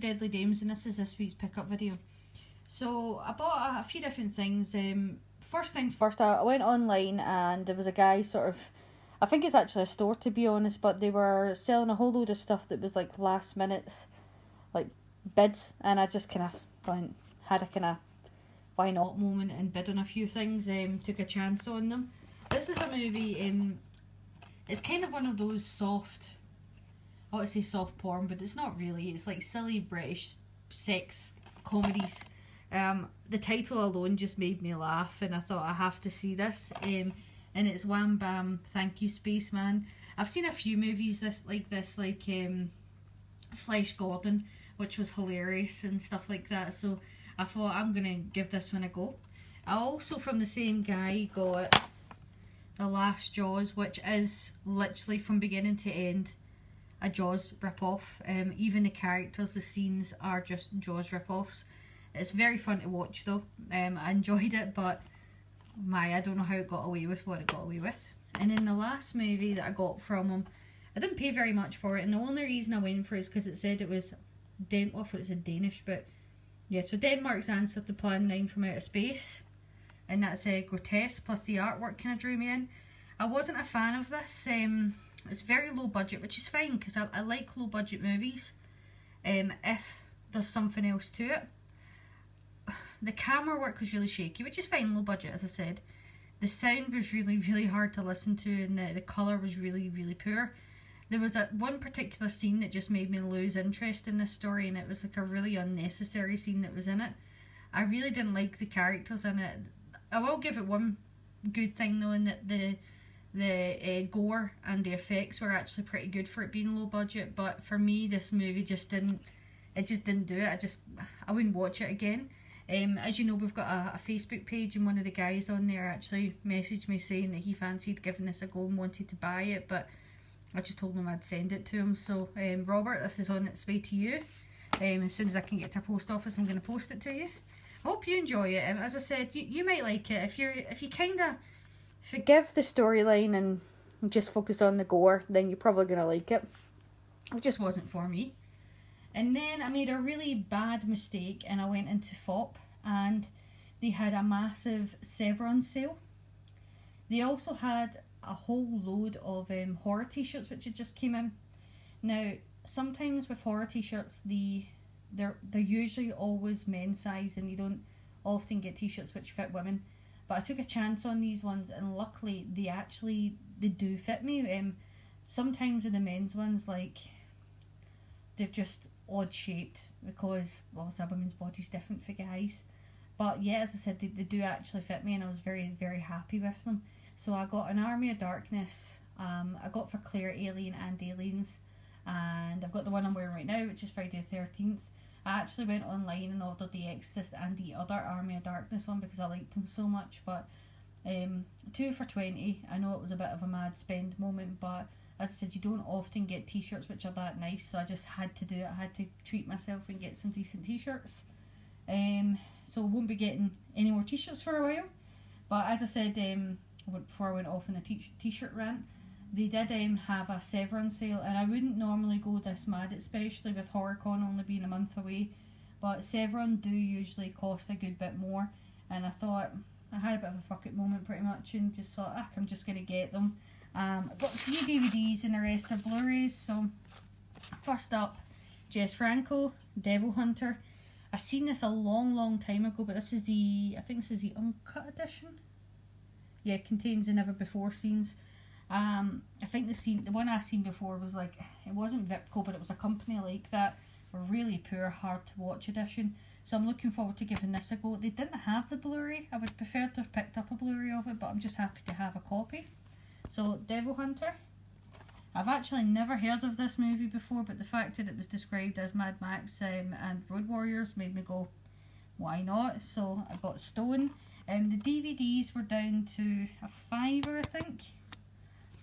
Deadly Dames, and this is this week's pickup video. So I bought a few different things. First things first, I went online and there was a guy sort of, I think it's actually a store to be honest, but they were selling a whole load of stuff that was like last minute, like bids, and I just kind of had a kind of why not moment and bid on a few things, took a chance on them. This is a movie, it's kind of one of those soft, I want to say soft porn, but it's not really, it's like silly British sex comedies. The title alone just made me laugh, and I thought I have to see this. And it's Wham Bam Thank You Spaceman. I've seen a few movies like Flesh Gordon, which was hilarious and stuff like that, so I thought I'm gonna give this one a go. I also, from the same guy, got The Last Jaws, which is literally from beginning to end a Jaws rip-off. Even the characters, the scenes are just Jaws rip-offs. It's very fun to watch though. I enjoyed it, but I don't know how it got away with what it got away with. And then the last movie that I got from him, I didn't pay very much for it, and the only reason I went for it is because it said it was it's Danish, but yeah, so Denmark's answer to Plan 9 from Outer Space, and that's grotesque, plus the artwork kind of drew me in. I wasn't a fan of this. It's very low budget, which is fine because I like low budget movies if there's something else to it. The camera work was really shaky, which is fine, low budget as I said. The sound was really, really hard to listen to, and the colour was really, really poor. There was one particular scene that just made me lose interest in this story, and it was like a really unnecessary scene that was in it. I really didn't like the characters in it. I will give it one good thing though, in that the gore and the effects were actually pretty good for it being low budget, but for me this movie just didn't do it. I wouldn't watch it again. As you know, we've got a Facebook page, and one of the guys on there actually messaged me saying that he fancied giving this a go and wanted to buy it, but I just told him I'd send it to him. So Robert, this is on its way to you. As soon as I can get to a post office, I'm going to post it to you. I hope you enjoy it. As I said, you might like it. If you kind of forgive the storyline and just focus on the gore, then you're probably going to like it. It just wasn't for me. And then I made a really bad mistake, and I went into FOP, and they had a massive Sevron sale. They also had a whole load of horror t-shirts which had just came in. Now, sometimes with horror t-shirts, they're usually always men's size, and you don't often get t-shirts which fit women. But I took a chance on these ones, and luckily they do fit me. Sometimes with the men's ones, like, they're just odd shaped because, well, a women's body's different for guys. But yeah, as I said, they do actually fit me, and I was very, very happy with them. So I got an Army of Darkness, I got for Claire Alien and Aliens, and I've got the one I'm wearing right now, which is Friday the 13th. I actually went online and ordered the Exorcist and the other Army of Darkness one because I liked them so much, but 2 for $20. I know it was a bit of a mad spend moment, but as I said, you don't often get t-shirts which are that nice, so I just had to do it. I had to treat myself and get some decent t-shirts. So I won't be getting any more t-shirts for a while, but as I said, before I went off on a t-shirt rant, they did have a Sevron sale, and I wouldn't normally go this mad, especially with HorrorCon only being a month away, but Sevron do usually cost a good bit more, and I thought, I had a bit of a fuck it moment pretty much, and just thought, I'm just going to get them. I've got a few DVDs and the rest are Blu-rays. So first up, Jess Franco, Devil Hunter. I've seen this a long time ago, but this is I think this is the uncut edition. Yeah, it contains the never before scenes. I think the one I seen before was like, it wasn't Vipco, but it was a company like that. A really poor, hard to watch edition. So I'm looking forward to giving this a go. They didn't have the Blu-ray. I would prefer to have picked up a Blu-ray of it, but I'm just happy to have a copy. So, Devil Hunter. I've actually never heard of this movie before, but the fact that it was described as Mad Max and Road Warriors made me go, why not? So, I got Stone. The DVDs were down to a £5, I think,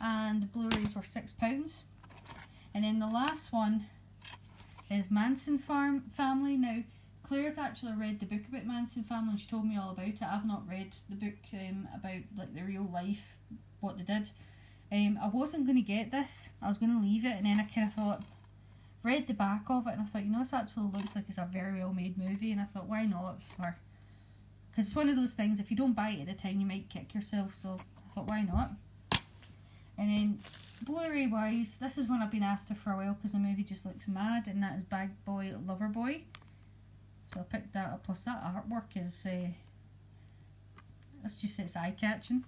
and the Blu-rays were £6. And then the last one is Manson Family. Now, Claire's actually read the book about Manson Family, and she told me all about it. I've not read the book about like the real life, what they did. I wasn't going to get this. I was going to leave it, and then I kind of thought, read the back of it and I thought, you know, this actually looks like it's a very well made movie, and I thought, why not? Because it's one of those things, if you don't buy it at the time, you might kick yourself, so I thought, why not? And then Blu-ray wise, this is one I've been after for a while because the movie just looks mad, and that is Bad Boy Lover Boy. So I picked that up, plus that artwork is, let's just say it's eye-catching.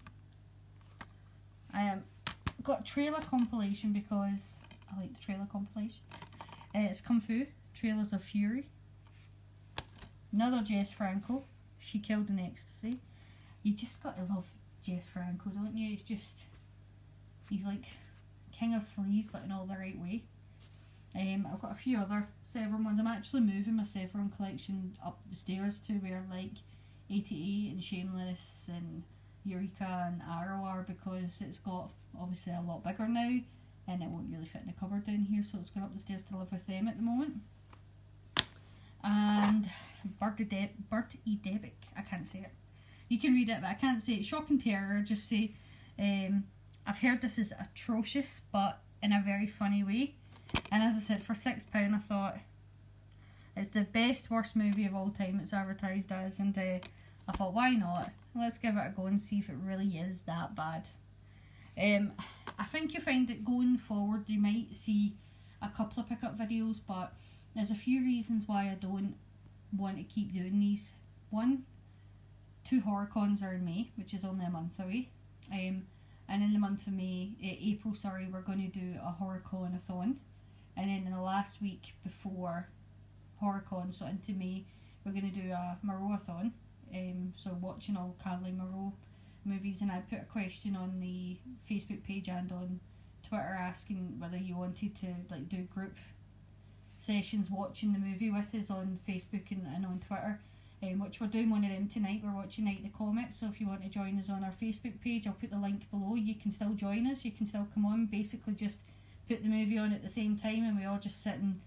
I got a trailer compilation because I like the trailer compilations. It's Kung Fu, Trailers of Fury. Another Jess Franco, She Killed in Ecstasy. You just got to love Jess Franco, don't you? It's just, he's like king of sleaze, but in all the right way. I've got a few other Severin ones. I'm actually moving my Severin collection up the stairs to where like 88 and Shameless and Eureka and Arrow are, because it's got obviously a lot bigger now and it won't really fit in the cupboard down here, so it's going up the stairs to live with them at the moment. And Birdie-Debic, I can't say it. You can read it, but I can't say it. Shock and Terror, just say, I've heard this is atrocious, but in a very funny way. And as I said, for £6 I thought it's the best worst movie of all time it's advertised as, and I thought, why not? Let's give it a go and see if it really is that bad. I think you'll find that going forward you might see a couple of pickup videos, but there's a few reasons why I don't want to keep doing these. One, 2 HorrorCons are in May, which is only a month away. And in the month of April, we're going to do a HorrorCon-a-thon. And then in the last week before HorrorCon, so into May, we're going to do a Moreau-a-thon. So watching all Caroline Moreau movies, and I put a question on the Facebook page and on Twitter asking whether you wanted to like do group sessions watching the movie with us on Facebook and on Twitter, which we're doing one of them tonight. We're watching Night of the Comet, so if you want to join us on our Facebook page, I'll put the link below. You can still join us, you can still come on, basically just put the movie on at the same time and we all just sit and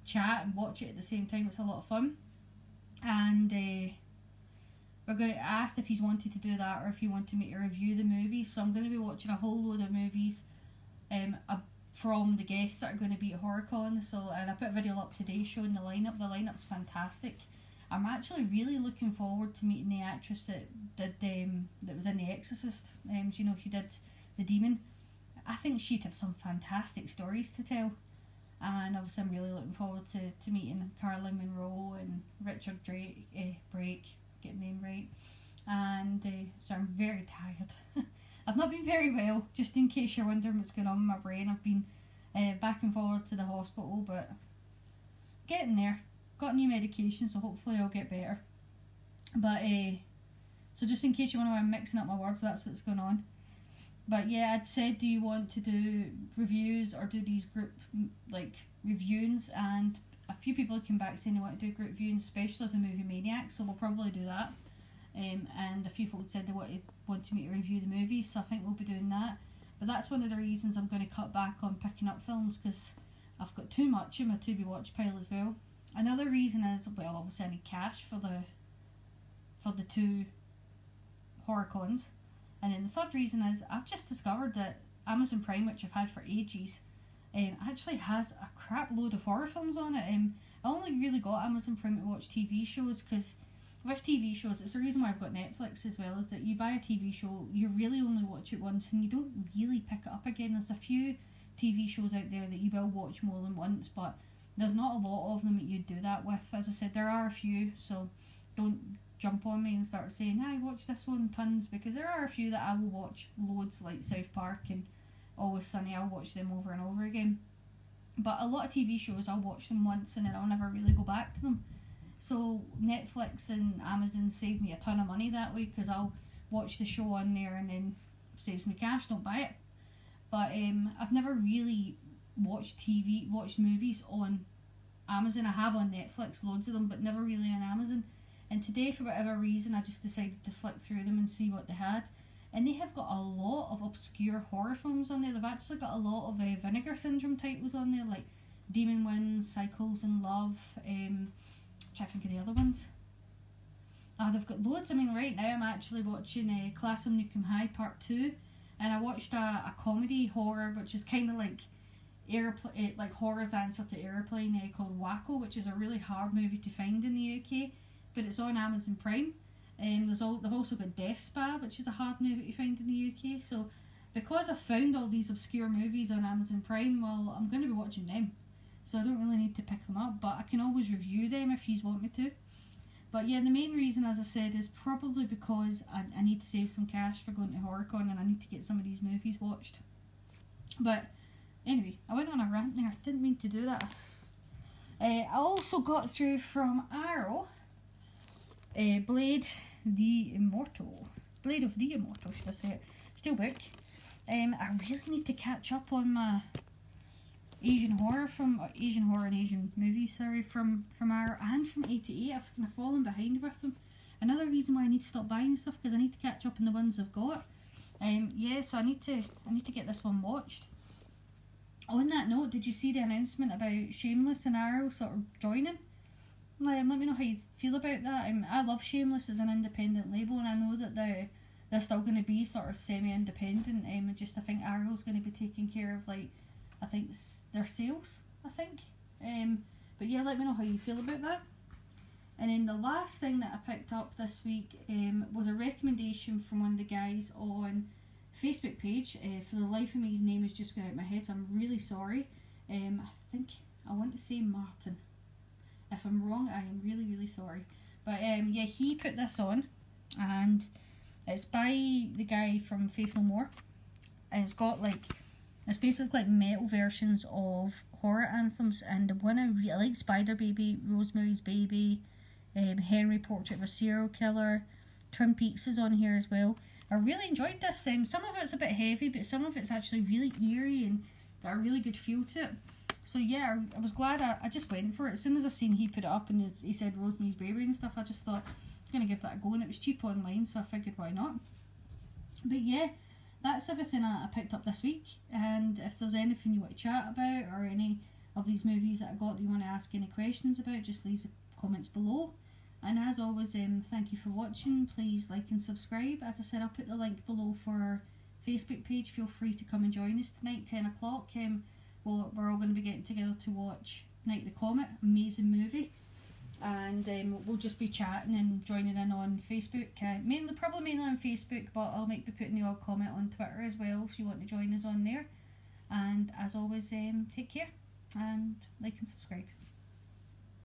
chat and watch it at the same time. It's a lot of fun. And we're going to ask if he's wanted to do that or if he wanted me to review the movies. So I'm going to be watching a whole load of movies from the guests that are going to be at HorrorCon. So, and I put a video up today showing the lineup. The lineup's fantastic. I'm actually really looking forward to meeting the actress that was in The Exorcist. You know, she did the demon. I think she'd have some fantastic stories to tell. And obviously I'm really looking forward to meeting Caroline Munro and Richard Brake, getting the name right. And so I'm very tired. I've not been very well, just in case you're wondering what's going on with my brain. I've been back and forward to the hospital, but getting there. Got new medication, so hopefully I'll get better. But so just in case you wonder why I'm mixing up my words, that's what's going on. But yeah, I'd said, do you want to do reviews or do these group like reviewings? And a few people came back saying they want to do group viewings, especially of the movie Maniac, so we'll probably do that. And a few folks said they wanted me to review the movie, so I think we'll be doing that. But that's one of the reasons I'm going to cut back on picking up films, because I've got too much in my to be watch pile as well. Another reason is, well, obviously I need cash for the 2 HorrorCons. And then the third reason is I've just discovered that Amazon Prime, which I've had for ages, actually has a crap load of horror films on it. I only really got Amazon Prime to watch TV shows, because with TV shows, it's the reason why I've got Netflix as well, is that you buy a TV show, you really only watch it once and you don't really pick it up again. There's a few TV shows out there that you will watch more than once, but there's not a lot of them that you'd do that with. As I said, there are a few, so don't jump on me and start saying, I watch this one tons, because there are a few that I will watch loads, like South Park and Always Sunny. I'll watch them over and over again. But a lot of TV shows, I'll watch them once and then I'll never really go back to them. So Netflix and Amazon saved me a ton of money that way, because I'll watch the show on there and then saves me cash, don't buy it. But I've never really watched movies on Amazon. I have on Netflix, loads of them, but never really on Amazon. And today, for whatever reason, I just decided to flick through them and see what they had. And they have got a lot of obscure horror films on there. They've actually got a lot of Vinegar Syndrome titles on there, like Demon Winds, Cycles in Love, try to think of the other ones. They've got loads. I mean, right now I'm actually watching Class of Nukem High Part 2. And I watched a comedy horror, which is kind of like like horror's answer to Airplane, called Waco, which is a really hard movie to find in the UK, but it's on Amazon Prime. They've also got Death Spa, which is a hard movie to find in the UK. So because I've found all these obscure movies on Amazon Prime, well, I'm going to be watching them. So I don't really need to pick them up, but I can always review them if you want me to. But yeah, the main reason, as I said, is probably because I need to save some cash for going to HorrorCon, and I need to get some of these movies watched. But anyway, I went on a rant there. Didn't mean to do that. I also got through from Arrow, Blade of the Immortal, should I say it? Steelbook. I really need to catch up on my Asian horror and Asian movies, from Arrow and from A-to-8. I've kind of fallen behind with them. Another reason why I need to stop buying stuff, because I need to catch up on the ones I've got. So I need to get this one watched. On that note, did you see the announcement about Shameless and Arrow sort of joining? Let me know how you feel about that. I love Shameless as an independent label, and I know that they're still going to be sort of semi-independent. I think Arrow's going to be taking care of, like, I think their sales, but yeah, let me know how you feel about that. And then the last thing that I picked up this week was a recommendation from one of the guys on Facebook page. For the life of me, his name is just going out of my head, so I'm really sorry. I want to say Martin. If I'm wrong, I am really, really sorry. But yeah, he put this on, and it's by the guy from Faith No More, and it's basically like metal versions of horror anthems, and the one I really like, Spider Baby, Rosemary's Baby, Henry, Portrait of a Serial Killer, Twin Peaks is on here as well. I really enjoyed this. Some of it's a bit heavy, but some of it's actually really eerie and got a really good feel to it. So yeah, I was glad I just went for it. As soon as I seen he put it up and he said Rosemary's Baby and stuff, I just thought I'm going to give that a go, and it was cheap online, so I figured why not. But yeah, that's everything I picked up this week, and if there's anything you want to chat about, or any of these movies that I got that you want to ask any questions about, just leave the comments below. And as always, thank you for watching. Please like and subscribe. As I said, I'll put the link below for our Facebook page. Feel free to come and join us tonight, 10 o'clock. We're all going to be getting together to watch Night of the Comet, amazing movie. And we'll just be chatting and joining in on Facebook, probably mainly on Facebook, but I'll be putting the odd comment on Twitter as well if you want to join us on there. And as always, take care and like and subscribe.